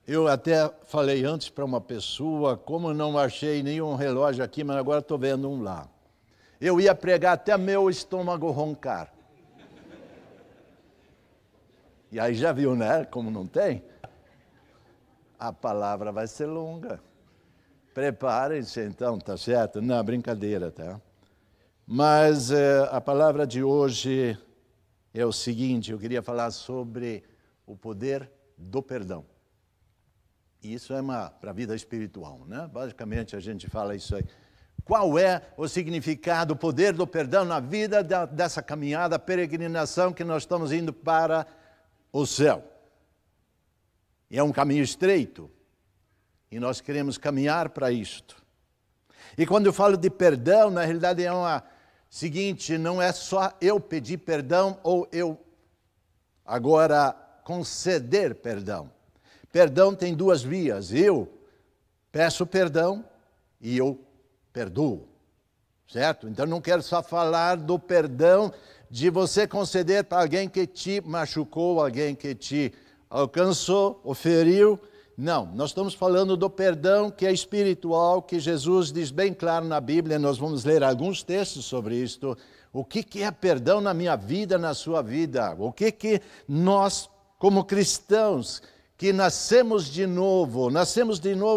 Eu até falei antes para uma pessoa, como não achei nenhum relógio aqui, mas agora estou vendo um lá. Eu ia pregar até meu estômago roncar. E aí já viu, né? Como não tem? A palavra vai ser longa. Preparem-se então, tá certo? Não, brincadeira, tá? Mas a palavra de hoje é o seguinte, eu queria falar sobre o poder do perdão. E isso é para a vida espiritual, né? Basicamente a gente fala isso aí. Qual é o significado, o poder do perdão na vida dessa caminhada, peregrinação que nós estamos indo para o céu? E é um caminho estreito. E nós queremos caminhar para isto. E quando eu falo de perdão, na realidade é uma seguinte, não é só eu pedir perdão ou eu agora conceder perdão. Perdão tem duas vias. Eu peço perdão e eu perdoo. Certo? Então não quero só falar do perdão de você conceder para alguém que te machucou, alguém que te alcançou, ou feriu. Não, nós estamos falando do perdão que é espiritual, que Jesus diz bem claro na Bíblia, nós vamos ler alguns textos sobre isto. O que é perdão na minha vida, na sua vida? O que nós, como cristãos, que nascemos de novo,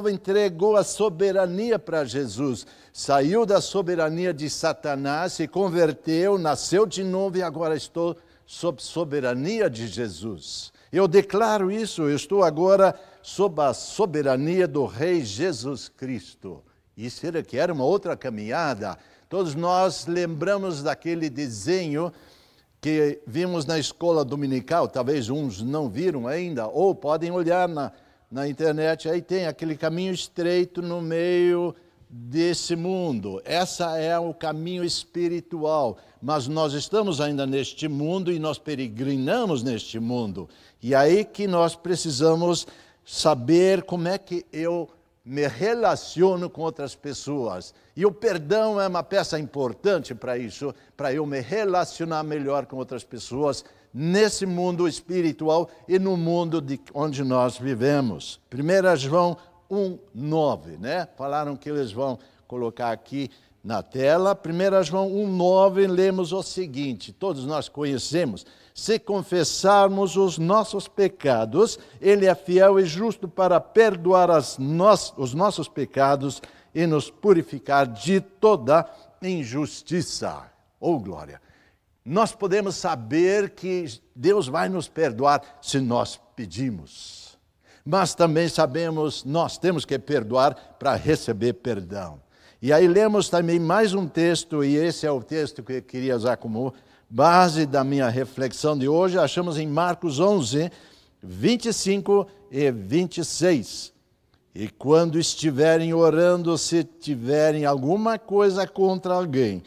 entregou a soberania para Jesus, saiu da soberania de Satanás, se converteu, nasceu de novo e agora estou sob soberania de Jesus. Eu declaro isso, eu estou agora sob a soberania do Rei Jesus Cristo. Isso requer uma outra caminhada. Todos nós lembramos daquele desenho que vimos na escola dominical, talvez uns não viram ainda, ou podem olhar na internet, aí tem aquele caminho estreito no meio desse mundo. Essa é o caminho espiritual, mas nós estamos ainda neste mundo e nós peregrinamos neste mundo. E aí que nós precisamos saber como é que eu me relaciono com outras pessoas. E o perdão é uma peça importante para isso, para eu me relacionar melhor com outras pessoas nesse mundo espiritual e no mundo onde nós vivemos. 1 João 1:9, né? Falaram que eles vão colocar aqui na tela. 1 João 1:9, lemos o seguinte, todos nós conhecemos: se confessarmos os nossos pecados, Ele é fiel e justo para perdoar os nossos pecados e nos purificar de toda injustiça. Oh, glória! Nós podemos saber que Deus vai nos perdoar se nós pedimos. Mas também sabemos, nós temos que perdoar para receber perdão. E aí lemos também mais um texto, e esse é o texto que eu queria usar como base da minha reflexão de hoje. Achamos em Marcos 11, 25 e 26. E quando estiverem orando, se tiverem alguma coisa contra alguém,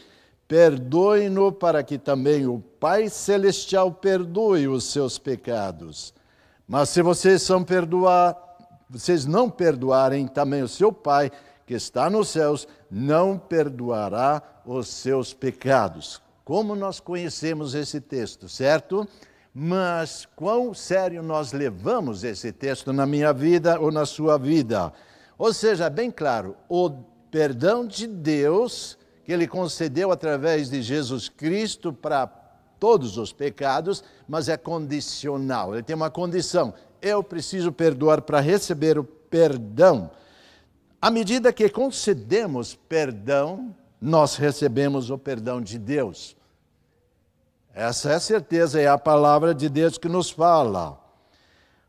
perdoem-no para que também o Pai Celestial perdoe os seus pecados. Mas se vocês não perdoarem, também o seu Pai, que está nos céus, não perdoará os seus pecados. Como nós conhecemos esse texto, certo? Mas quão sério nós levamos esse texto na minha vida ou na sua vida? Ou seja, bem claro, o perdão de Deus, que Ele concedeu através de Jesus Cristo para todos os pecados, mas é condicional. Ele tem uma condição: eu preciso perdoar para receber o perdão. À medida que concedemos perdão, nós recebemos o perdão de Deus. Essa é a certeza, é a palavra de Deus que nos fala.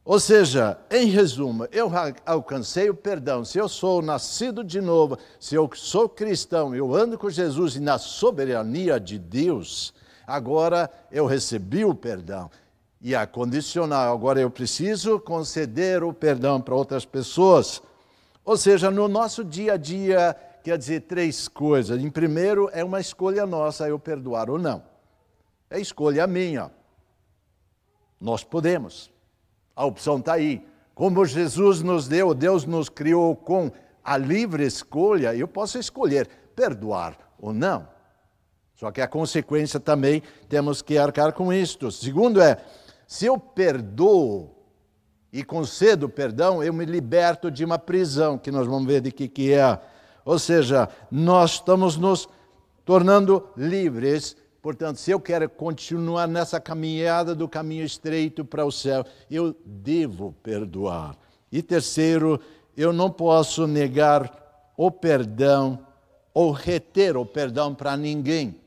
Ou seja, em resumo, eu alcancei o perdão. Se eu sou nascido de novo, se eu sou cristão, eu ando com Jesus e na soberania de Deus, agora eu recebi o perdão. E é condicional, agora eu preciso conceder o perdão para outras pessoas. Ou seja, no nosso dia a dia, quer dizer três coisas. Em primeiro, é uma escolha nossa eu perdoar ou não. É escolha minha. Nós podemos. A opção está aí. Como Jesus nos deu, Deus nos criou com a livre escolha, eu posso escolher perdoar ou não. Só que a consequência também temos que arcar com isto. Segundo se eu perdoo, e concedo perdão, eu me liberto de uma prisão, que nós vamos ver de que é. Ou seja, nós estamos nos tornando livres. Portanto, se eu quero continuar nessa caminhada do caminho estreito para o céu, eu devo perdoar. E terceiro, eu não posso negar o perdão ou reter o perdão para ninguém.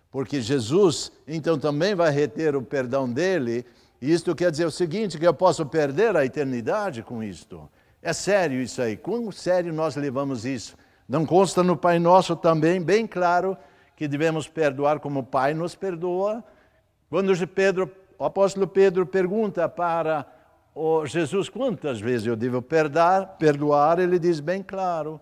Porque Jesus, então, também vai reter o perdão dele. E isto quer dizer o seguinte, que eu posso perder a eternidade com isto. É sério isso aí. Quão sério nós levamos isso? Não consta no Pai Nosso também, bem claro, que devemos perdoar como o Pai nos perdoa. Quando o apóstolo Pedro pergunta para Jesus quantas vezes eu devo perdoar, ele diz bem claro,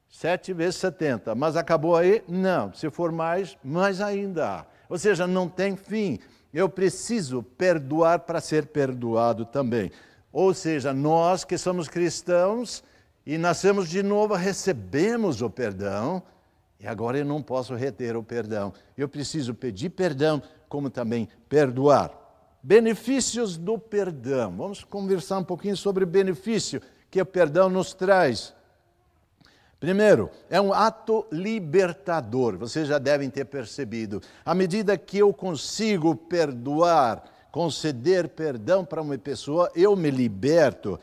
7 vezes 70. Mas acabou aí? Não. Se for mais ainda. Ou seja, não tem fim. Eu preciso perdoar para ser perdoado também. Ou seja, nós que somos cristãos e nascemos de novo, recebemos o perdão, e agora eu não posso reter o perdão. Eu preciso pedir perdão, como também perdoar. Benefícios do perdão. Vamos conversar um pouquinho sobre o benefício que o perdão nos traz. Primeiro, é um ato libertador. Vocês já devem ter percebido. À medida que eu consigo perdoar, conceder perdão para uma pessoa, eu me liberto.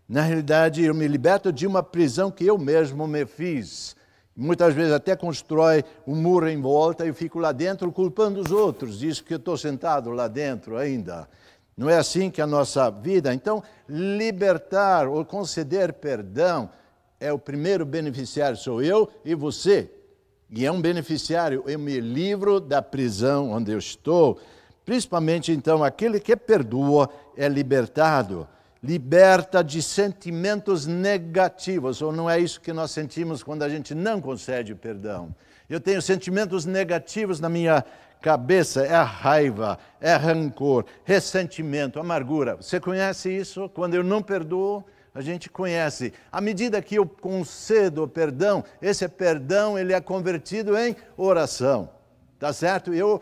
Na realidade, eu me liberto de uma prisão que eu mesmo me fiz. Muitas vezes até constrói um muro em volta e fico lá dentro culpando os outros. Diz que eu estou sentado lá dentro ainda. Não é assim que é a nossa vida. Então, libertar ou conceder perdão é o primeiro beneficiário, sou eu e você. E é um beneficiário, eu me livro da prisão onde eu estou. Principalmente, então, aquele que perdoa é libertado. Liberta de sentimentos negativos, ou não é isso que nós sentimos quando a gente não concede perdão. Eu tenho sentimentos negativos na minha cabeça, é a raiva, é rancor, ressentimento, amargura. Você conhece isso? Quando eu não perdoo, a gente conhece. À medida que eu concedo o perdão, esse perdão ele é convertido em oração. Tá certo? Eu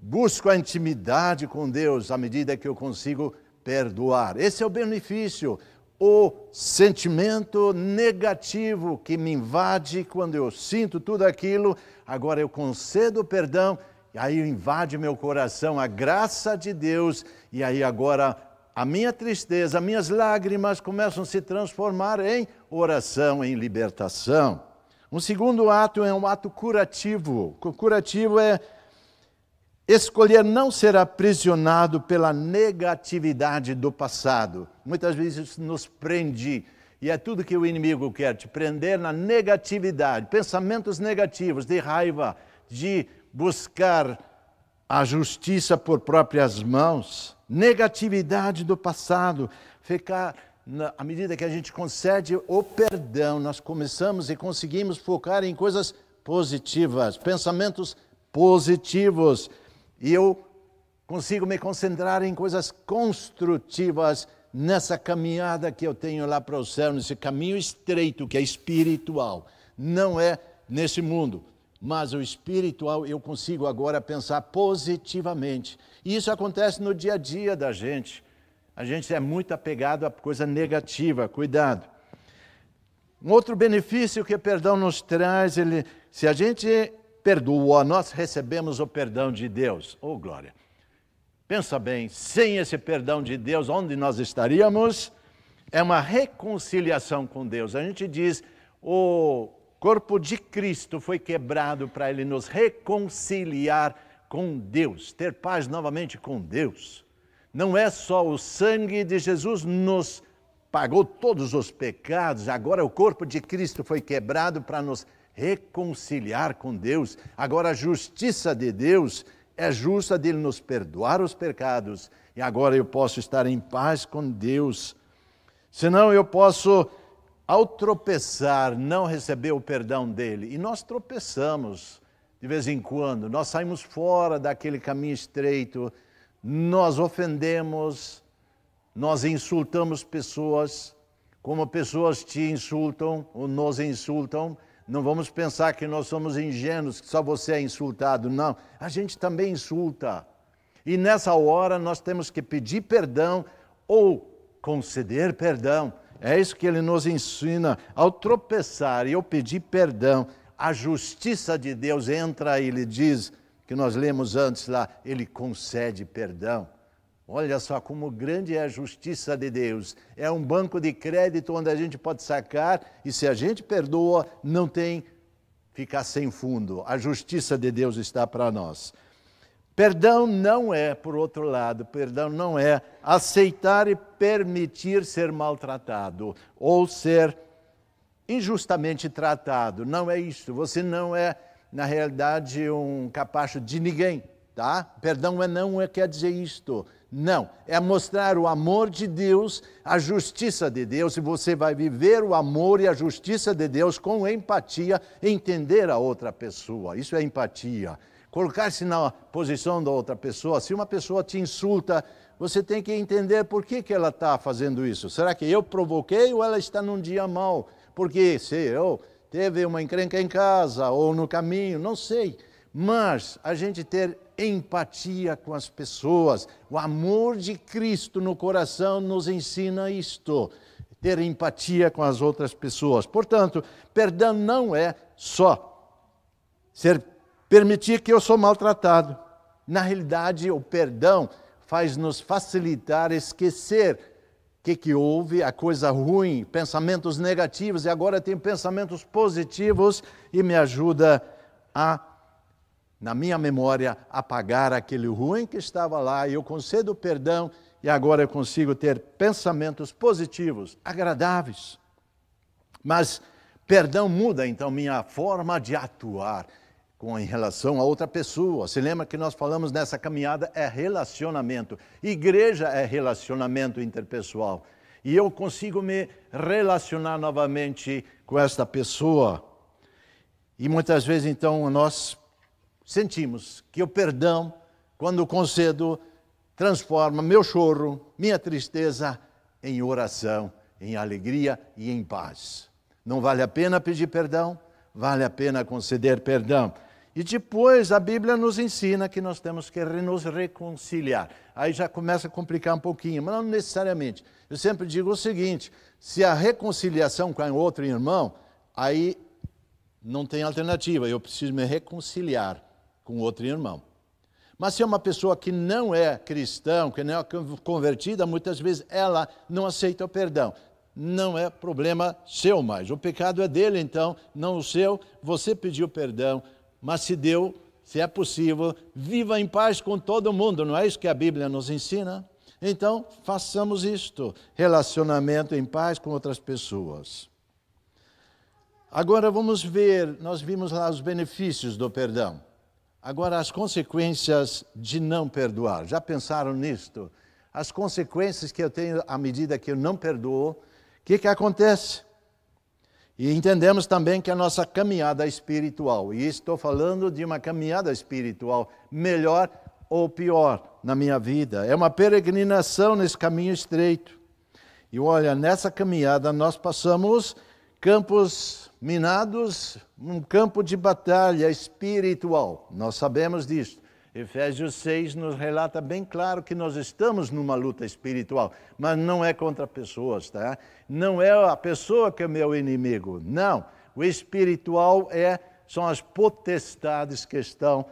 busco a intimidade com Deus à medida que eu consigo perdoar. Esse é o benefício. O sentimento negativo que me invade quando eu sinto tudo aquilo, agora eu concedo o perdão, e aí invade meu coração a graça de Deus, e aí agora a minha tristeza, as minhas lágrimas começam a se transformar em oração, em libertação. Um segundo ato é um ato curativo. O curativo é escolher não ser aprisionado pela negatividade do passado. Muitas vezes isso nos prende, e é tudo que o inimigo quer, te prender na negatividade, pensamentos negativos, de raiva, de buscar a justiça por próprias mãos, negatividade do passado. À medida que a gente concede o perdão, nós começamos e conseguimos focar em coisas positivas, pensamentos positivos. E eu consigo me concentrar em coisas construtivas nessa caminhada que eu tenho lá para o céu, nesse caminho estreito que é espiritual. Não é nesse mundo, mas o espiritual eu consigo agora pensar positivamente. E isso acontece no dia a dia da gente. A gente é muito apegado a coisa negativa, cuidado. Um outro benefício que o perdão nos traz, se a gente perdoa, nós recebemos o perdão de Deus. Oh, glória! Pensa bem, sem esse perdão de Deus, onde nós estaríamos? É uma reconciliação com Deus. A gente diz, o corpo de Cristo foi quebrado para Ele nos reconciliar com Deus, ter paz novamente com Deus. Não é só o sangue de Jesus nos pagou todos os pecados, agora o corpo de Cristo foi quebrado para nos reconciliar com Deus. Agora a justiça de Deus é justa de Ele nos perdoar os pecados. E agora eu posso estar em paz com Deus. Senão eu posso, ao tropeçar, não receber o perdão dEle. E nós tropeçamos de vez em quando. Nós saímos fora daquele caminho estreito. Nós ofendemos, nós insultamos pessoas. Como pessoas te insultam ou nos insultam, não vamos pensar que nós somos ingênuos, que só você é insultado. Não, a gente também insulta. E nessa hora nós temos que pedir perdão ou conceder perdão. É isso que ele nos ensina. Ao tropeçar e eu pedir perdão, a justiça de Deus entra e ele diz, que nós lemos antes lá, ele concede perdão. Olha só como grande é a justiça de Deus. É um banco de crédito onde a gente pode sacar e se a gente perdoa, não tem ficar sem fundo. A justiça de Deus está para nós. Perdão não é, por outro lado, perdão não é aceitar e permitir ser maltratado ou ser injustamente tratado. Não é isso. Você não é, na realidade, um capacho de ninguém, tá? Perdão não quer dizer isto. Não. É mostrar o amor de Deus, a justiça de Deus, e você vai viver o amor e a justiça de Deus com empatia, entender a outra pessoa. Isso é empatia. Colocar-se na posição da outra pessoa. Se uma pessoa te insulta, você tem que entender por que ela está fazendo isso. Será que eu provoquei ou ela está num dia mau? Porque se eu teve uma encrenca em casa ou no caminho, não sei. Mas a gente ter empatia com as pessoas, o amor de Cristo no coração nos ensina isto. Ter empatia com as outras pessoas. Portanto, perdão não é só permitir que eu sou maltratado. Na realidade, o perdão faz nos facilitar esquecer que houve, a coisa ruim, pensamentos negativos, e agora tenho pensamentos positivos e me ajuda a, na minha memória, apagar aquele ruim que estava lá. E eu concedo perdão e agora eu consigo ter pensamentos positivos, agradáveis. Mas perdão muda, então, minha forma de atuar em relação a outra pessoa. Se lembra que nós falamos nessa caminhada é relacionamento. Igreja é relacionamento interpessoal. E eu consigo me relacionar novamente com esta pessoa. E muitas vezes, então, nós sentimos que o perdão, quando concedo, transforma meu choro, minha tristeza em oração, em alegria e em paz. Não vale a pena pedir perdão, vale a pena conceder perdão. E depois a Bíblia nos ensina que nós temos que nos reconciliar. Aí já começa a complicar um pouquinho, mas não necessariamente. Eu sempre digo o seguinte, se a reconciliação com outro irmão, aí não tem alternativa, eu preciso me reconciliar com outro irmão. Mas se é uma pessoa que não é cristã, que não é convertida, muitas vezes ela não aceita o perdão. Não é problema seu mais. O pecado é dele, então, não o seu. Você pediu perdão. Mas se deu, se é possível, viva em paz com todo mundo. Não é isso que a Bíblia nos ensina? Então, façamos isto. Relacionamento em paz com outras pessoas. Agora vamos ver, nós vimos lá os benefícios do perdão. Agora as consequências de não perdoar. Já pensaram nisto? As consequências que eu tenho à medida que eu não perdoo, o que acontece? E entendemos também que a nossa caminhada espiritual, e estou falando de uma caminhada espiritual melhor ou pior na minha vida, é uma peregrinação nesse caminho estreito. E olha, nessa caminhada nós passamos campos minados, um campo de batalha espiritual. Nós sabemos disso. Efésios 6 nos relata bem claro que nós estamos numa luta espiritual, mas não é contra pessoas, tá? Não é a pessoa que é meu inimigo, não. O espiritual são as potestades que estão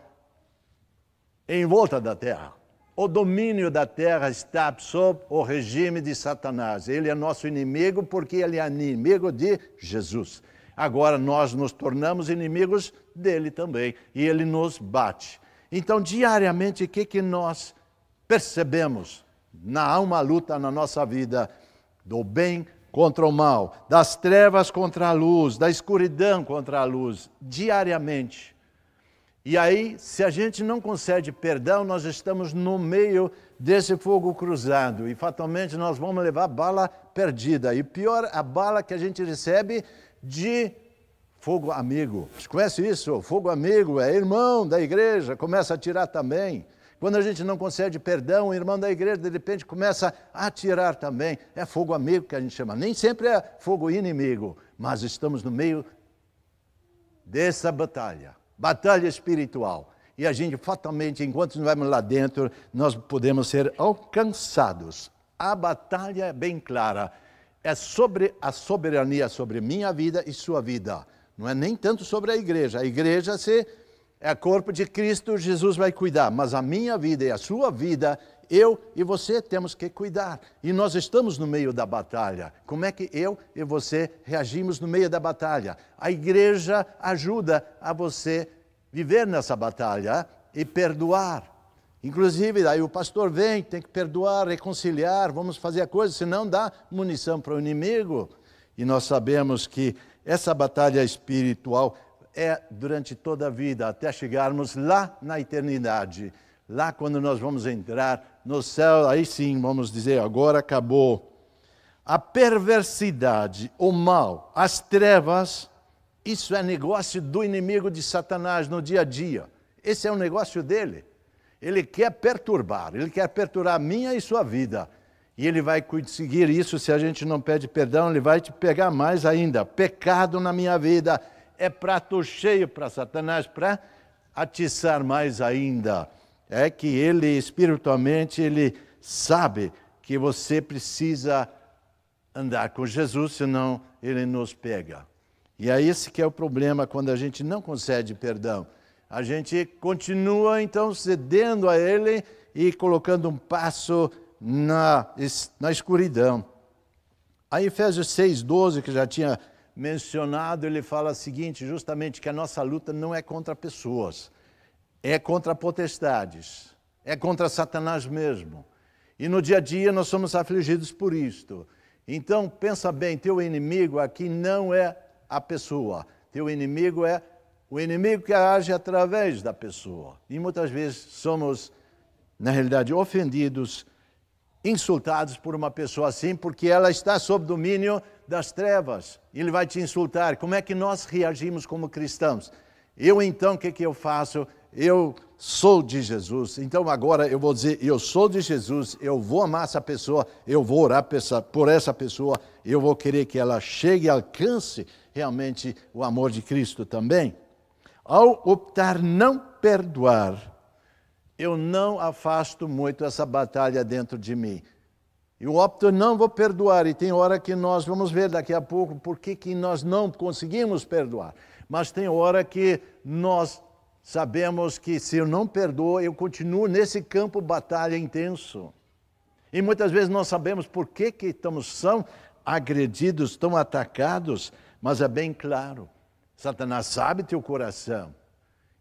em volta da terra. O domínio da terra está sob o regime de Satanás. Ele é nosso inimigo porque ele é inimigo de Jesus. Agora nós nos tornamos inimigos dele também e ele nos bate. Então, diariamente, o que nós percebemos? Há uma luta na nossa vida do bem contra o mal, das trevas contra a luz, da escuridão contra a luz, diariamente. E aí, se a gente não concede perdão, nós estamos no meio desse fogo cruzado e fatalmente nós vamos levar bala perdida. E pior, a bala que a gente recebe de fogo amigo. Você conhece isso? Fogo amigo é irmão da igreja, começa a atirar também. Quando a gente não concede perdão, o irmão da igreja de repente começa a atirar também. É fogo amigo que a gente chama. Nem sempre é fogo inimigo, mas estamos no meio dessa batalha. Batalha espiritual. E a gente fatalmente, enquanto nós vamos lá dentro, nós podemos ser alcançados A batalha é bem clara. É sobre a soberania sobre minha vida e sua vida. Não é nem tanto sobre a igreja. A igreja, se é o corpo de Cristo, Jesus vai cuidar. Mas a minha vida e a sua vida, eu e você temos que cuidar. E nós estamos no meio da batalha. Como é que eu e você reagimos no meio da batalha? A igreja ajuda a você viver nessa batalha e perdoar. Inclusive, daí o pastor vem, tem que perdoar, reconciliar, vamos fazer a coisa, senão dá munição para o inimigo. E nós sabemos que essa batalha espiritual é durante toda a vida, até chegarmos lá na eternidade. Lá quando nós vamos entrar no céu, aí sim vamos dizer, agora acabou. A perversidade, o mal, as trevas, isso é negócio do inimigo de Satanás no dia a dia. Esse é o negócio dele. Ele quer perturbar a minha e sua vida. E ele vai conseguir isso se a gente não pede perdão, ele vai te pegar mais ainda. Pecado na minha vida é prato cheio para Satanás, para atiçar mais ainda. É que ele, espiritualmente, ele sabe que você precisa andar com Jesus, senão ele nos pega. E é esse que é o problema quando a gente não concede perdão. A gente continua, então, cedendo a ele e colocando um passo na escuridão. Aí, Efésios 6:12, que já tinha mencionado, ele fala o seguinte, justamente que a nossa luta não é contra pessoas, é contra potestades, é contra Satanás mesmo. E no dia a dia nós somos afligidos por isto. Então, pensa bem, teu inimigo aqui não é a pessoa, teu inimigo é o inimigo que age através da pessoa. E muitas vezes somos, na realidade, ofendidos, insultados por uma pessoa assim, porque ela está sob domínio das trevas. Ele vai te insultar. Como é que nós reagimos como cristãos? Eu então, o que eu faço? Eu sou de Jesus. Então agora eu vou dizer, eu sou de Jesus, eu vou amar essa pessoa, eu vou orar por essa pessoa, eu vou querer que ela chegue e alcance realmente o amor de Cristo também. Ao optar não perdoar, eu não afasto muito essa batalha dentro de mim. Eu opto não vou perdoar, e tem hora que nós vamos ver daqui a pouco por que nós não conseguimos perdoar. Mas tem hora que nós sabemos que se eu não perdoo, eu continuo nesse campo batalha intenso. E muitas vezes nós sabemos por que são agredidos, tão atacados, mas é bem claro. Satanás sabe teu coração.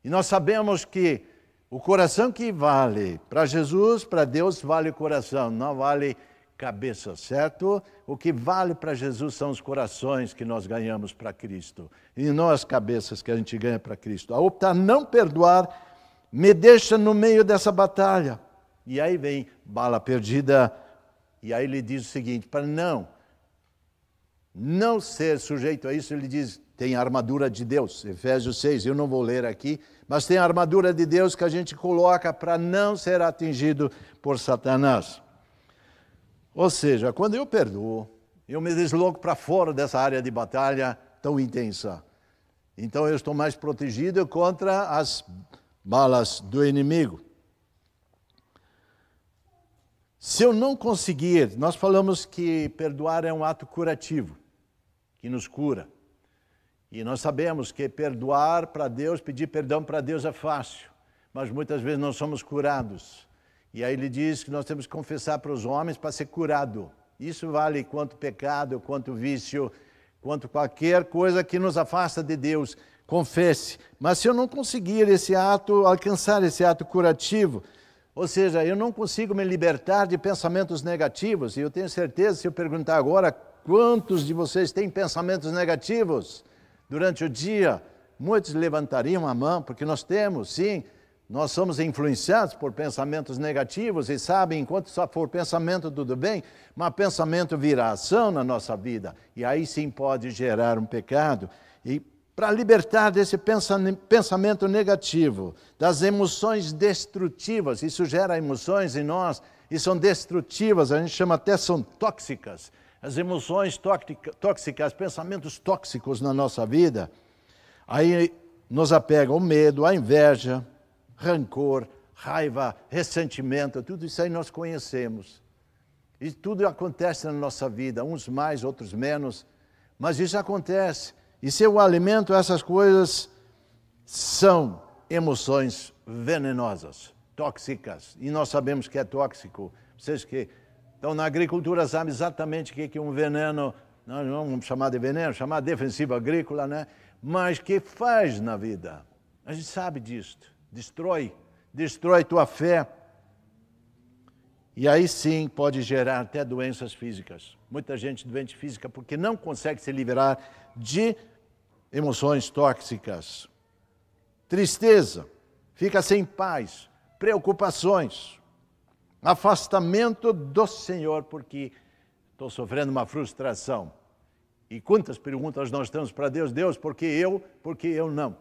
E nós sabemos que o coração que vale para Jesus, para Deus, vale o coração, não vale cabeça, certo? O que vale para Jesus são os corações que nós ganhamos para Cristo, e não as cabeças que a gente ganha para Cristo. Ao optar não perdoar, me deixa no meio dessa batalha. E aí vem bala perdida, e aí ele diz o seguinte, para não ser sujeito a isso, ele diz, tem a armadura de Deus, Efésios 6, eu não vou ler aqui, mas tem a armadura de Deus que a gente coloca para não ser atingido por Satanás. Ou seja, quando eu perdoo, eu me desloco para fora dessa área de batalha tão intensa. Então eu estou mais protegido contra as balas do inimigo. Se eu não conseguir, nós falamos que perdoar é um ato curativo, que nos cura. E nós sabemos que perdoar para Deus, pedir perdão para Deus é fácil, mas muitas vezes não somos curados. E aí ele diz que nós temos que confessar para os homens para ser curado. Isso vale quanto pecado, quanto vício, quanto qualquer coisa que nos afasta de Deus. Confesse. Mas se eu não conseguir esse ato, alcançar esse ato curativo, ou seja, eu não consigo me libertar de pensamentos negativos, e eu tenho certeza, se eu perguntar agora, quantos de vocês têm pensamentos negativos durante o dia? Muitos levantariam a mão, porque nós temos, sim, nós somos influenciados por pensamentos negativos e sabem, enquanto só for pensamento, tudo bem, mas pensamento vira ação na nossa vida, e aí sim pode gerar um pecado. E para libertar desse pensamento negativo, das emoções destrutivas, isso gera emoções em nós, e são destrutivas, a gente chama até, são tóxicas, as emoções tóxicas, pensamentos tóxicos na nossa vida, aí nos apega o medo, a inveja, rancor, raiva, ressentimento, tudo isso aí nós conhecemos. E tudo acontece na nossa vida, uns mais, outros menos, mas isso acontece. E se eu alimento essas coisas, são emoções venenosas, tóxicas. E nós sabemos que é tóxico. Vocês que estão na agricultura sabem exatamente o que é um veneno, não vamos chamar de veneno, chamar de defensivo agrícola, né? Mas que faz na vida. A gente sabe disso. Destrói tua fé. E aí sim pode gerar até doenças físicas. Muita gente doente física porque não consegue se livrar de emoções tóxicas. Tristeza, fica sem paz, preocupações, afastamento do Senhor porque estou sofrendo uma frustração. E quantas perguntas nós temos para Deus? Deus, por que eu não?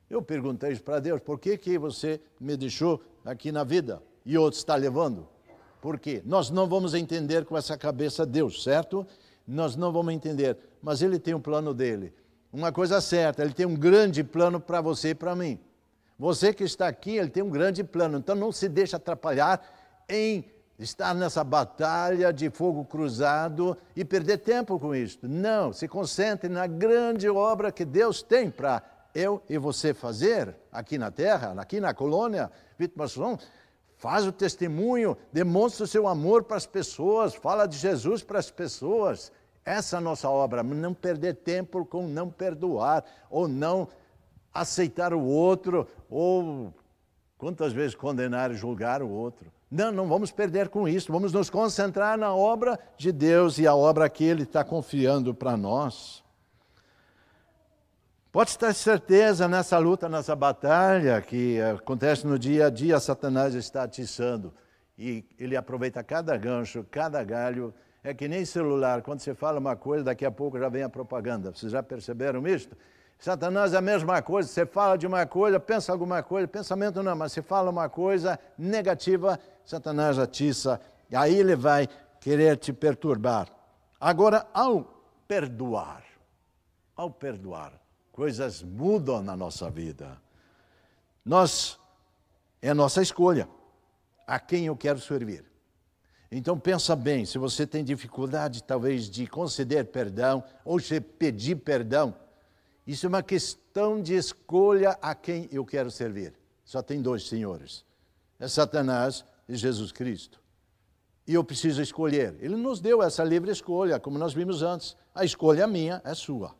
Eu perguntei isso para Deus, por que você me deixou aqui na vida e outro está levando? Por quê? Nós não vamos entender com essa cabeça Deus, certo? Nós não vamos entender, mas Ele tem um plano dele. Uma coisa certa, Ele tem um grande plano para você e para mim. Você que está aqui, Ele tem um grande plano, então não se deixe atrapalhar em estar nessa batalha de fogo cruzado e perder tempo com isso. Não, se concentre na grande obra que Deus tem para eu e você fazer aqui na terra, aqui na colônia Wittmannsson. Faz o testemunho, demonstra o seu amor para as pessoas, fala de Jesus para as pessoas. Essa é a nossa obra, não perder tempo com não perdoar, ou não aceitar o outro, ou quantas vezes condenar e julgar o outro. Não vamos perder com isso, vamos nos concentrar na obra de Deus e a obra que Ele está confiando para nós. Pode ter certeza nessa luta, nessa batalha que acontece no dia a dia, Satanás está atiçando. E ele aproveita cada gancho, cada galho. É que nem celular, quando você fala uma coisa, daqui a pouco já vem a propaganda. Vocês já perceberam isso? Satanás é a mesma coisa, você fala de uma coisa, pensa alguma coisa, pensamento não, mas você fala uma coisa negativa, Satanás atiça. E aí ele vai querer te perturbar. Agora, ao perdoar, coisas mudam na nossa vida. É nossa escolha a quem eu quero servir. Então pensa bem, se você tem dificuldade talvez de conceder perdão ou de pedir perdão, isso é uma questão de escolha a quem eu quero servir. Só tem dois senhores, é Satanás e Jesus Cristo. E eu preciso escolher. Ele nos deu essa livre escolha, como nós vimos antes. A escolha minha é sua.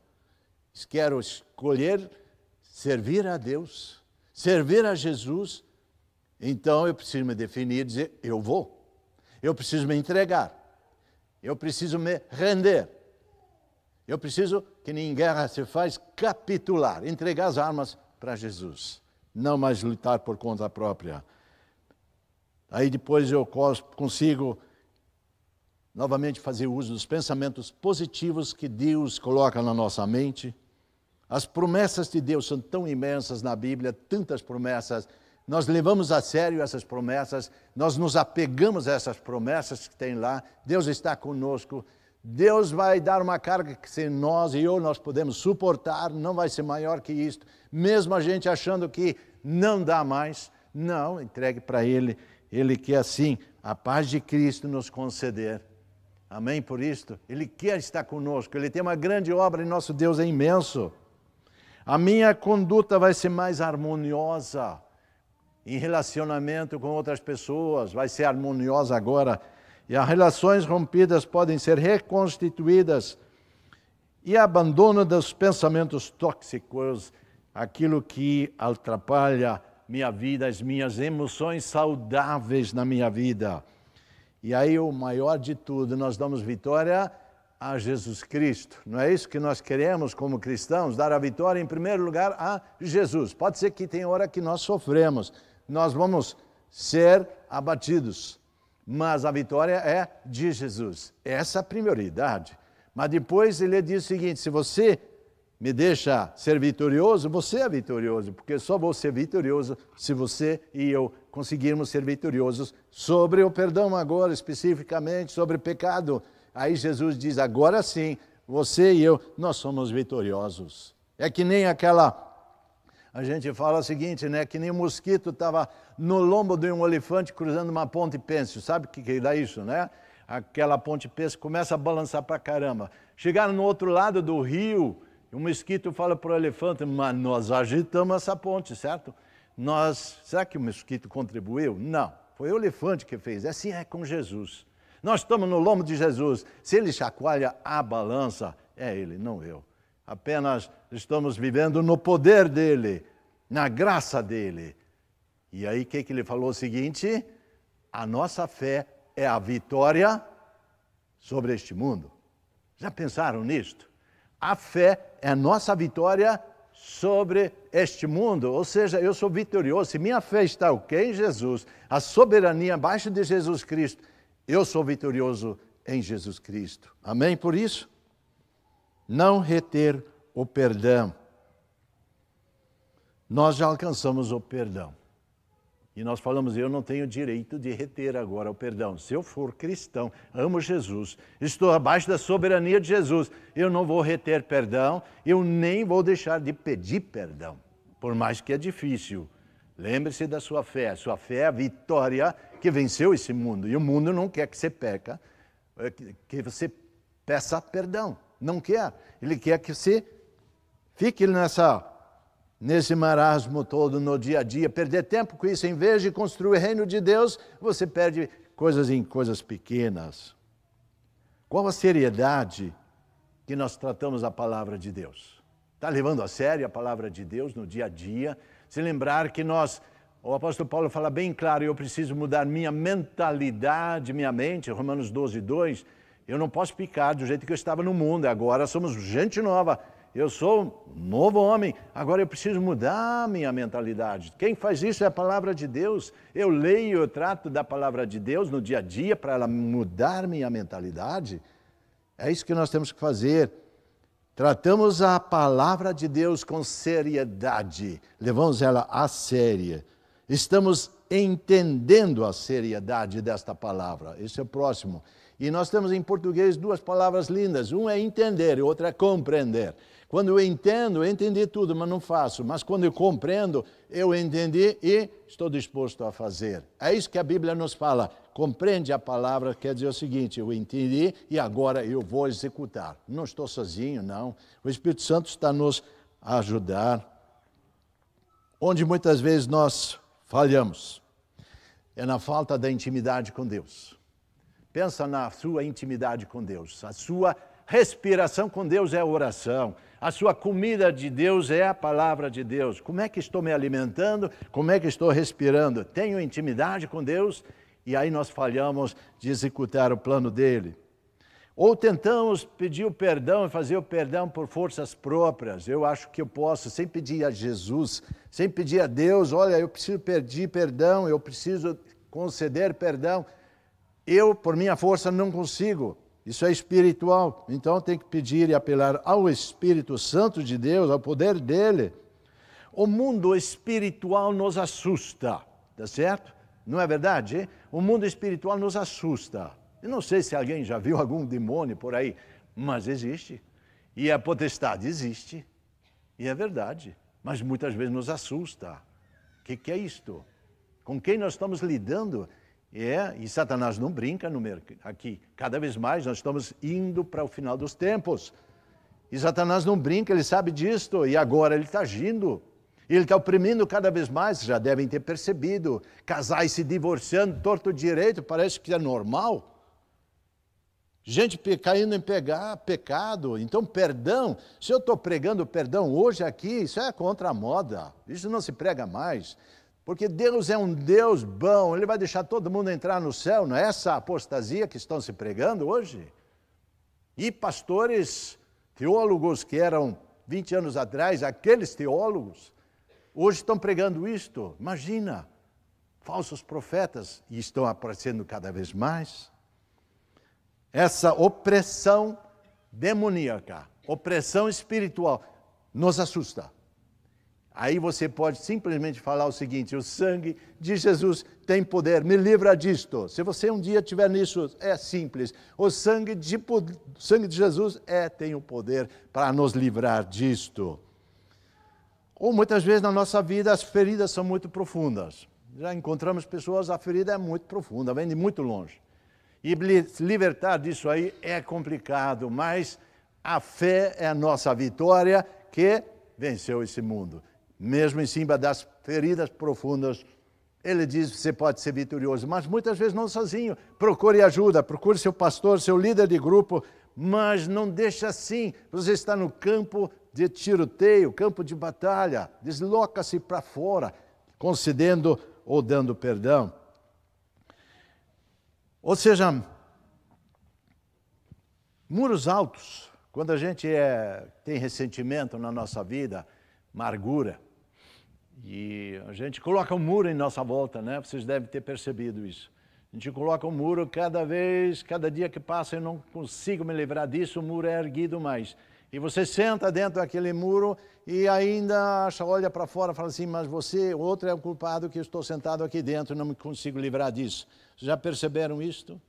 Quero escolher servir a Deus, servir a Jesus, então eu preciso me definir e dizer, eu vou. Eu preciso me entregar. Eu preciso me render. Eu preciso, que nem em guerra se faz, capitular, entregar as armas para Jesus. Não mais lutar por conta própria. Aí depois eu consigo novamente fazer uso dos pensamentos positivos que Deus coloca na nossa mente. As promessas de Deus são tão imensas na Bíblia, tantas promessas. Nós levamos a sério essas promessas, nós nos apegamos a essas promessas que tem lá. Deus está conosco. Deus vai dar uma carga que se nós podemos suportar, não vai ser maior que isto. Mesmo a gente achando que não dá mais, não, entregue para Ele. Ele quer assim, a paz de Cristo nos conceder. Amém por isto? Ele quer estar conosco, Ele tem uma grande obra e nosso Deus é imenso. A minha conduta vai ser mais harmoniosa em relacionamento com outras pessoas, vai ser harmoniosa agora. E as relações rompidas podem ser reconstituídas. E abandono dos pensamentos tóxicos, aquilo que atrapalha minha vida, as minhas emoções saudáveis na minha vida. E aí o maior de tudo, nós damos vitória a Jesus Cristo. Não é isso que nós queremos como cristãos? Dar a vitória em primeiro lugar a Jesus. Pode ser que tem hora que nós sofremos, nós vamos ser abatidos, mas a vitória é de Jesus. Essa é a prioridade. Mas depois ele diz o seguinte, se você me deixa ser vitorioso, você é vitorioso, porque só vou ser vitorioso se você e eu conseguirmos ser vitoriosos sobre o perdão agora, especificamente sobre o pecado. Aí Jesus diz, agora sim, você e eu, nós somos vitoriosos. É que nem a gente fala o seguinte, né? Que nem um mosquito estava no lombo de um elefante cruzando uma ponte pêncil. Sabe o que dá isso, né? aquela ponte pesca começa a balançar para caramba. Chegaram no outro lado do rio, o mosquito fala para o elefante, mas nós agitamos essa ponte, certo? Será que o mosquito contribuiu? Não, foi o elefante que fez. Assim é com Jesus. Nós estamos no lombo de Jesus. Se ele chacoalha a balança, é ele, não eu. Apenas estamos vivendo no poder dele, na graça dele. E aí o que ele falou? O seguinte: a nossa fé é a vitória sobre este mundo. Já pensaram nisto? A fé é a nossa vitória sobre este mundo. Ou seja, eu sou vitorioso. Se minha fé está em Jesus, a soberania abaixo de Jesus Cristo, eu sou vitorioso em Jesus Cristo. Amém por isso? Não reter o perdão. Nós já alcançamos o perdão. E nós falamos, eu não tenho direito de reter agora o perdão. Se eu for cristão, amo Jesus, estou abaixo da soberania de Jesus, eu não vou reter perdão, eu nem vou deixar de pedir perdão, por mais que é difícil. Lembre-se da sua fé. A sua fé é a vitória que venceu esse mundo. E o mundo não quer que você peca, que você peça perdão. Não quer. Ele quer que você fique nesse marasmo todo no dia a dia, perder tempo com isso. Em vez de construir o reino de Deus, você perde coisas em coisas pequenas. Qual a seriedade que nós tratamos a palavra de Deus? Está levando a sério a palavra de Deus no dia a dia? Se lembrar que o apóstolo Paulo fala bem claro, eu preciso mudar minha mentalidade, minha mente, Romanos 12, 2. Eu não posso ficar do jeito que eu estava no mundo, agora somos gente nova. Eu sou um novo homem, agora eu preciso mudar minha mentalidade. Quem faz isso é a palavra de Deus. Eu leio, eu trato da palavra de Deus no dia a dia para ela mudar minha mentalidade. É isso que nós temos que fazer. Tratamos a palavra de Deus com seriedade, levamos ela a sério. Estamos entendendo a seriedade desta palavra. Esse é o próximo. E nós temos em português duas palavras lindas. Um é entender e outra é compreender. Quando eu entendo, eu entendi tudo, mas não faço. Mas quando eu compreendo, eu entendi e estou disposto a fazer. É isso que a Bíblia nos fala. Compreende a palavra, quer dizer o seguinte, eu entendi e agora eu vou executar. Não estou sozinho, não. O Espírito Santo está nos a ajudar. Onde muitas vezes nós falhamos é na falta da intimidade com Deus. Pensa na sua intimidade com Deus. A sua respiração com Deus é a oração. A sua comida de Deus é a palavra de Deus. Como é que estou me alimentando? Como é que estou respirando? Tenho intimidade com Deus? E aí nós falhamos de executar o plano dele. Ou tentamos pedir o perdão e fazer o perdão por forças próprias. Eu acho que eu posso, sem pedir a Jesus, sem pedir a Deus, olha, eu preciso pedir perdão, eu preciso conceder perdão. Eu, por minha força, não consigo. Isso é espiritual. Então, tem que pedir e apelar ao Espírito Santo de Deus, ao poder dele. O mundo espiritual nos assusta, tá certo? Não é verdade? Hein? O mundo espiritual nos assusta. Eu não sei se alguém já viu algum demônio por aí, mas existe. E a potestade existe. E é verdade. Mas muitas vezes nos assusta. O que é isto? Com quem nós estamos lidando? E Satanás não brinca aqui. Cada vez mais nós estamos indo para o final dos tempos. E Satanás não brinca, ele sabe disto. E agora ele está agindo. Ele está oprimindo cada vez mais, já devem ter percebido. Casais se divorciando, torto direito, parece que é normal. Gente caindo em pecado. Então, perdão. Se eu estou pregando perdão hoje aqui, isso é contra a moda. Isso não se prega mais. Porque Deus é um Deus bom, Ele vai deixar todo mundo entrar no céu, não é essa apostasia que estão se pregando hoje? E pastores, teólogos que eram 20 anos atrás, aqueles teólogos, hoje estão pregando isto. Imagina, falsos profetas, e estão aparecendo cada vez mais. Essa opressão demoníaca, opressão espiritual, nos assusta. Aí você pode simplesmente falar o seguinte, o sangue de Jesus tem poder, me livra disto. Se você um dia tiver nisso, é simples. O sangue de Jesus tem o poder para nos livrar disto. Ou muitas vezes na nossa vida as feridas são muito profundas. Já encontramos pessoas, a ferida é muito profunda, vem de muito longe. E libertar disso aí é complicado, mas a fé é a nossa vitória que venceu esse mundo. Mesmo em cima das feridas profundas, ele diz que você pode ser vitorioso, mas muitas vezes não sozinho. Procure ajuda, procure seu pastor, seu líder de grupo, mas não deixa assim. Você está no campo de tiroteio, campo de batalha, desloca-se para fora, concedendo ou dando perdão. Ou seja, muros altos, quando a gente tem ressentimento na nossa vida, amargura, e a gente coloca um muro em nossa volta, né? Vocês devem ter percebido isso. A gente coloca um muro cada dia que passa eu não consigo me livrar disso, o muro é erguido mais. E você senta dentro daquele muro e ainda olha para fora e fala assim, mas você, outro é o culpado que eu estou sentado aqui dentro e não me consigo livrar disso. Já perceberam isto?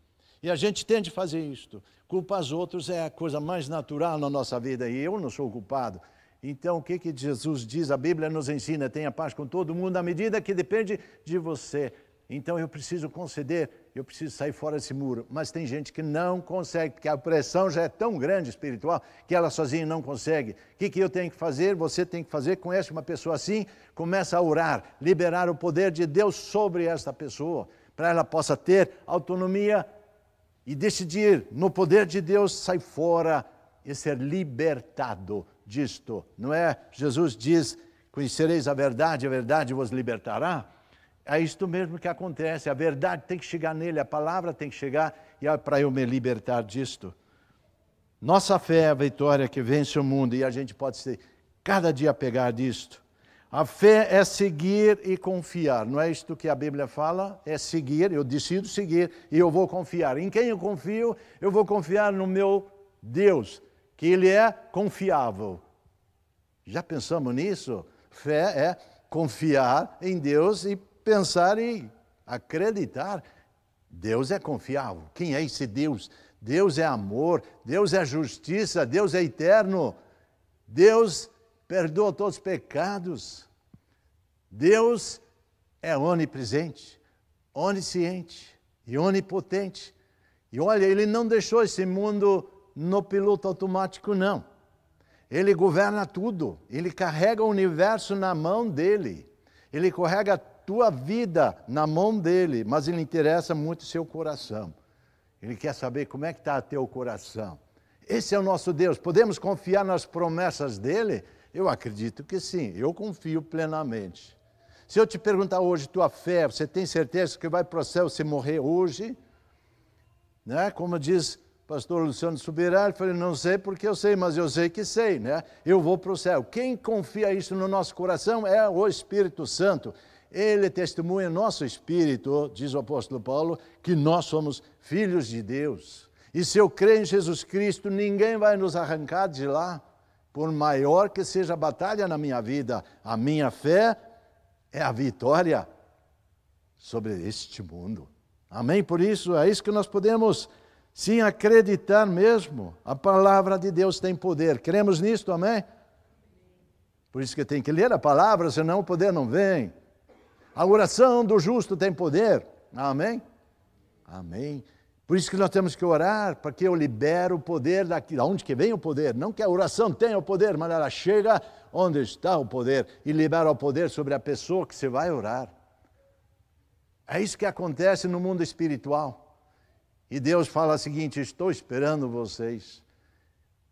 E a gente tende a fazer isto. Culpar os outros é a coisa mais natural na nossa vida e eu não sou o culpado. Então, o que Jesus diz? A Bíblia nos ensina, tenha paz com todo mundo, à medida que depende de você. Então, eu preciso conceder, eu preciso sair fora desse muro. Mas tem gente que não consegue, porque a pressão já é tão grande espiritual, que ela sozinha não consegue. O que eu tenho que fazer? Você tem que fazer. Conhece uma pessoa assim? Começa a orar, liberar o poder de Deus sobre esta pessoa, para ela possa ter autonomia e decidir, no poder de Deus, sair fora e ser libertado disto. Não é? Jesus diz, conhecereis a verdade vos libertará. É isto mesmo que acontece, a verdade tem que chegar nele, a palavra tem que chegar e é para eu me libertar disto. Nossa fé é a vitória que vence o mundo e a gente pode ser cada dia pegar disto. A fé é seguir e confiar, não é isto que a Bíblia fala? É seguir, eu decido seguir e eu vou confiar. Em quem eu confio? Eu vou confiar no meu Deus, que Ele é confiável. Já pensamos nisso? Fé é confiar em Deus e pensar e acreditar. Deus é confiável. Quem é esse Deus? Deus é amor, Deus é justiça, Deus é eterno. Deus perdoa todos os pecados. Deus é onipresente, onisciente e onipotente. E olha, Ele não deixou esse mundo no piloto automático, não. Ele governa tudo. Ele carrega o universo na mão dele. Ele carrega a tua vida na mão dele, mas ele interessa muito o seu coração. Ele quer saber como é que está o teu coração. Esse é o nosso Deus. Podemos confiar nas promessas dele? Eu acredito que sim. Eu confio plenamente. Se eu te perguntar hoje tua fé, você tem certeza que vai para o céu se morrer hoje? Né? Como diz o pastor Luciano Subirá, ele falou, não sei porque eu sei, mas eu sei que sei, né? Eu vou para o céu. Quem confia isso no nosso coração é o Espírito Santo. Ele testemunha nosso espírito, diz o apóstolo Paulo, que nós somos filhos de Deus. E se eu crer em Jesus Cristo, ninguém vai nos arrancar de lá, por maior que seja a batalha na minha vida. A minha fé é a vitória sobre este mundo. Amém? Por isso, é isso que nós podemos sim acreditar mesmo. A palavra de Deus tem poder. Cremos nisto, amém? Por isso que tem que ler a palavra, senão o poder não vem. A oração do justo tem poder. Amém? Amém. Por isso que nós temos que orar, para que eu libere o poder daqui. De onde que vem o poder? Não que a oração tenha o poder, mas ela chega onde está o poder e libera o poder sobre a pessoa que você vai orar. É isso que acontece no mundo espiritual. E Deus fala o seguinte, estou esperando vocês.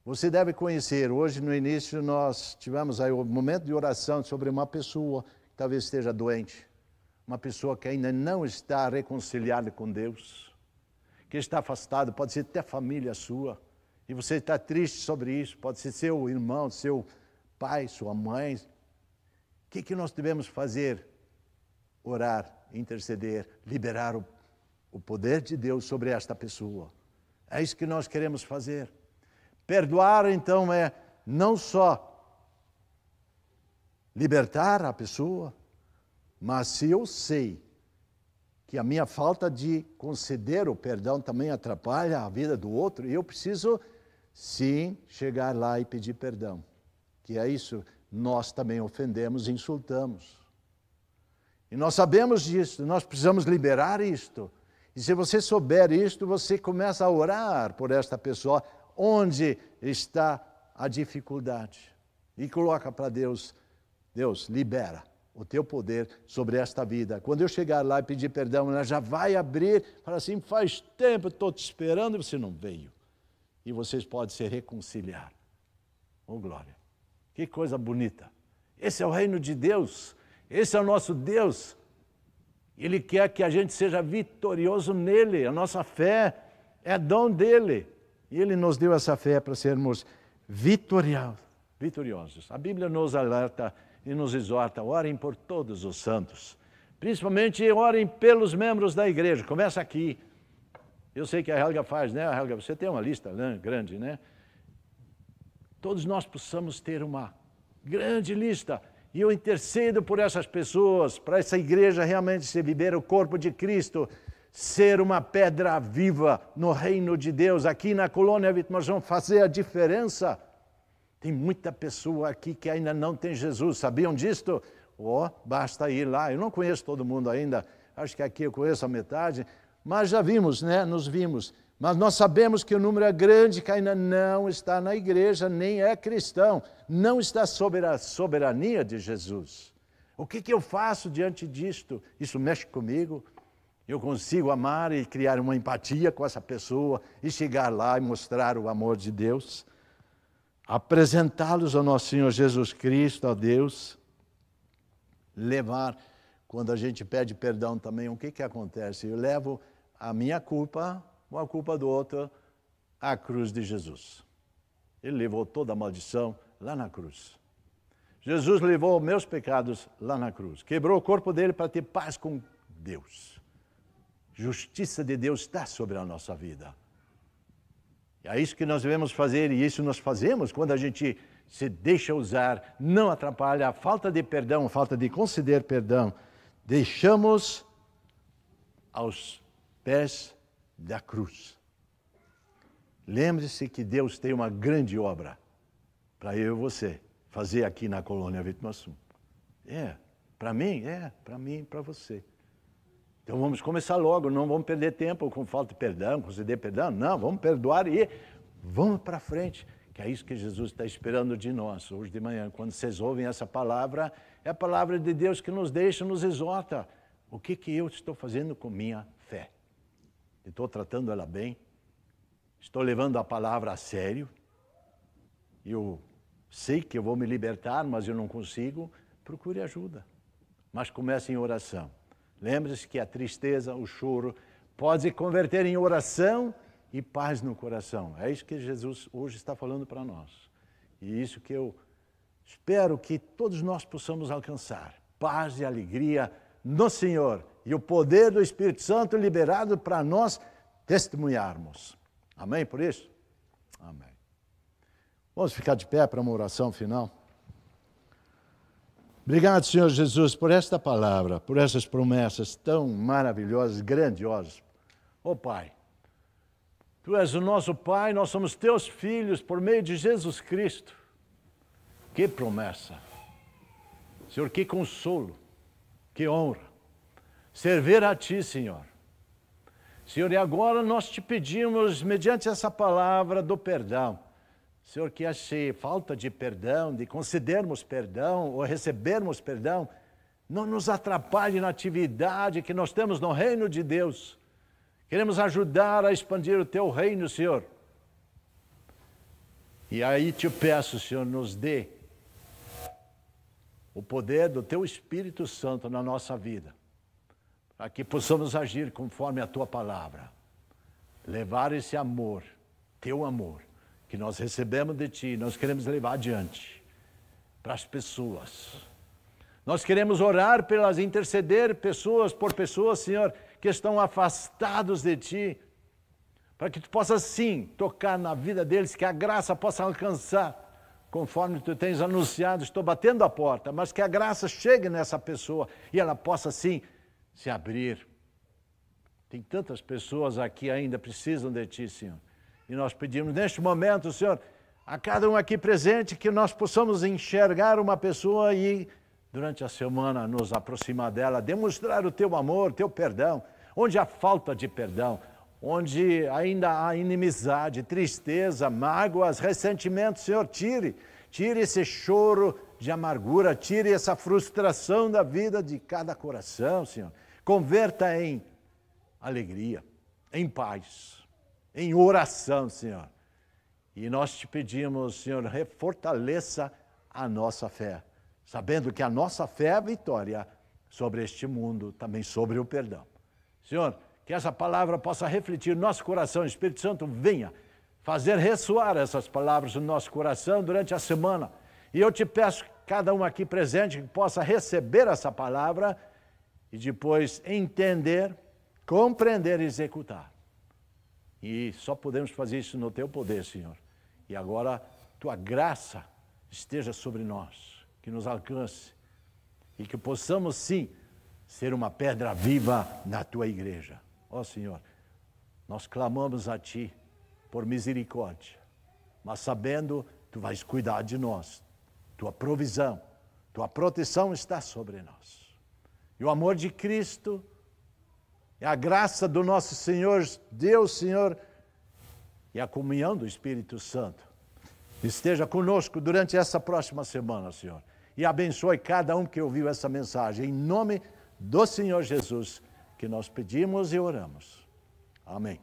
Você deve conhecer, hoje no início nós tivemos aí o momento de oração sobre uma pessoa que talvez esteja doente. Uma pessoa que ainda não está reconciliada com Deus, que está afastado, pode ser até família sua, e você está triste sobre isso, pode ser seu irmão, seu pai, sua mãe. O que nós devemos fazer? Orar, interceder, liberar o poder de Deus sobre esta pessoa. É isso que nós queremos fazer. Perdoar, então, é não só libertar a pessoa, mas se eu sei que a minha falta de conceder o perdão também atrapalha a vida do outro, eu preciso, sim, chegar lá e pedir perdão. Que é isso, nós também ofendemos e insultamos. E nós sabemos disso, nós precisamos liberar isto. E se você souber isto, você começa a orar por esta pessoa, onde está a dificuldade. E coloca para Deus, Deus, libera o teu poder sobre esta vida. Quando eu chegar lá e pedir perdão, ela já vai abrir, fala assim, faz tempo, estou te esperando e você não veio. E vocês podem se reconciliar. Oh, glória! Que coisa bonita! Esse é o reino de Deus, esse é o nosso Deus. Ele quer que a gente seja vitorioso nele, a nossa fé é dom dele. E ele nos deu essa fé para sermos vitoriosos. A Bíblia nos alerta e nos exorta, orem por todos os santos. Principalmente orem pelos membros da igreja. Começa aqui. Eu sei que a Helga faz, né? A Helga, você tem uma lista grande, né? Todos nós possamos ter uma grande lista. E eu intercedo por essas pessoas, para essa igreja realmente se viver o corpo de Cristo, ser uma pedra viva no reino de Deus. Aqui na colônia Wittmannsson, fazer a diferença. Tem muita pessoa aqui que ainda não tem Jesus. Sabiam disto? Basta ir lá. Eu não conheço todo mundo ainda. Acho que aqui eu conheço a metade. Mas já vimos, né? Nos vimos. Mas nós sabemos que o número é grande que ainda não está na igreja, nem é cristão. Não está sob a soberania de Jesus. O que eu faço diante disto? Isso mexe comigo? Eu consigo amar e criar uma empatia com essa pessoa e chegar lá e mostrar o amor de Deus? Apresentá-los ao nosso Senhor Jesus Cristo, a Deus. Levar, quando a gente pede perdão também, o que acontece? Eu levo a minha culpa ou a culpa do outro à cruz de Jesus. Ele levou toda a maldição lá na cruz. Jesus levou meus pecados lá na cruz. Quebrou o corpo dele para ter paz com Deus. Justiça de Deus está sobre a nossa vida. E é isso que nós devemos fazer, e isso nós fazemos quando a gente se deixa usar, não atrapalha a falta de perdão, a falta de conceder perdão. Deixamos aos pés da cruz. Lembre-se que Deus tem uma grande obra para eu e você fazer aqui na colônia Wittmannsson. Para mim e para você. Então vamos começar logo, não vamos perder tempo com falta de perdão, conceder perdão, não, vamos perdoar e vamos para frente, que é isso que Jesus está esperando de nós hoje de manhã. Quando vocês ouvem essa palavra, é a palavra de Deus que nos deixa, nos exorta. O que eu estou fazendo com minha fé? Estou tratando ela bem? Estou levando a palavra a sério? Eu sei que eu vou me libertar, mas eu não consigo. Procure ajuda. Mas comece em oração. Lembre-se que a tristeza, o choro, pode se converter em oração e paz no coração. É isso que Jesus hoje está falando para nós. E isso que eu espero que todos nós possamos alcançar. Paz e alegria no Senhor. E o poder do Espírito Santo liberado para nós testemunharmos. Amém por isso? Amém. Vamos ficar de pé para uma oração final? Obrigado, Senhor Jesus, por esta palavra, por essas promessas tão maravilhosas, grandiosas. Pai, Tu és o nosso Pai, nós somos Teus filhos por meio de Jesus Cristo. Que promessa! Senhor, que consolo, que honra. Servir a Ti, Senhor. Senhor, e agora nós Te pedimos, mediante essa palavra do perdão, Senhor, que essa falta de perdão, de concedermos perdão ou recebermos perdão, não nos atrapalhe na atividade que nós temos no reino de Deus. Queremos ajudar a expandir o Teu reino, Senhor. E aí Te peço, Senhor, nos dê o poder do Teu Espírito Santo na nossa vida, para que possamos agir conforme a Tua palavra. Levar esse amor, Teu amor, que nós recebemos de Ti, nós queremos levar adiante para as pessoas. Nós queremos orar pelas, interceder por pessoas, Senhor, que estão afastados de Ti, para que Tu possas sim tocar na vida deles, que a graça possa alcançar, conforme Tu tens anunciado. Estou batendo a porta, mas que a graça chegue nessa pessoa e ela possa sim se abrir. Tem tantas pessoas aqui ainda precisam de Ti, Senhor. E nós pedimos neste momento, Senhor, a cada um aqui presente, que nós possamos enxergar uma pessoa e, durante a semana, nos aproximar dela, demonstrar o Teu amor, Teu perdão. onde há falta de perdão, onde ainda há inimizade, tristeza, mágoas, ressentimentos, Senhor, tire esse choro de amargura, tire essa frustração da vida de cada coração, Senhor. Converta em alegria, em paz, em oração, Senhor. E nós te pedimos, Senhor, fortaleça a nossa fé, sabendo que a nossa fé é a vitória sobre este mundo, também sobre o perdão. Senhor, que essa palavra possa refletir no nosso coração, o Espírito Santo venha fazer ressoar essas palavras no nosso coração durante a semana. E eu te peço, cada um aqui presente, que possa receber essa palavra e depois entender, compreender e executar. E só podemos fazer isso no teu poder, Senhor. E agora, tua graça esteja sobre nós, que nos alcance e que possamos, sim, ser uma pedra viva na tua igreja. Ó Senhor, nós clamamos a ti por misericórdia, mas sabendo, tu vais cuidar de nós. Tua provisão, tua proteção está sobre nós. E o amor de Cristo, e a graça do nosso Senhor, Deus, Senhor, e a comunhão do Espírito Santo esteja conosco durante essa próxima semana, Senhor. E abençoe cada um que ouviu essa mensagem. Em nome do Senhor Jesus, que nós pedimos e oramos. Amém.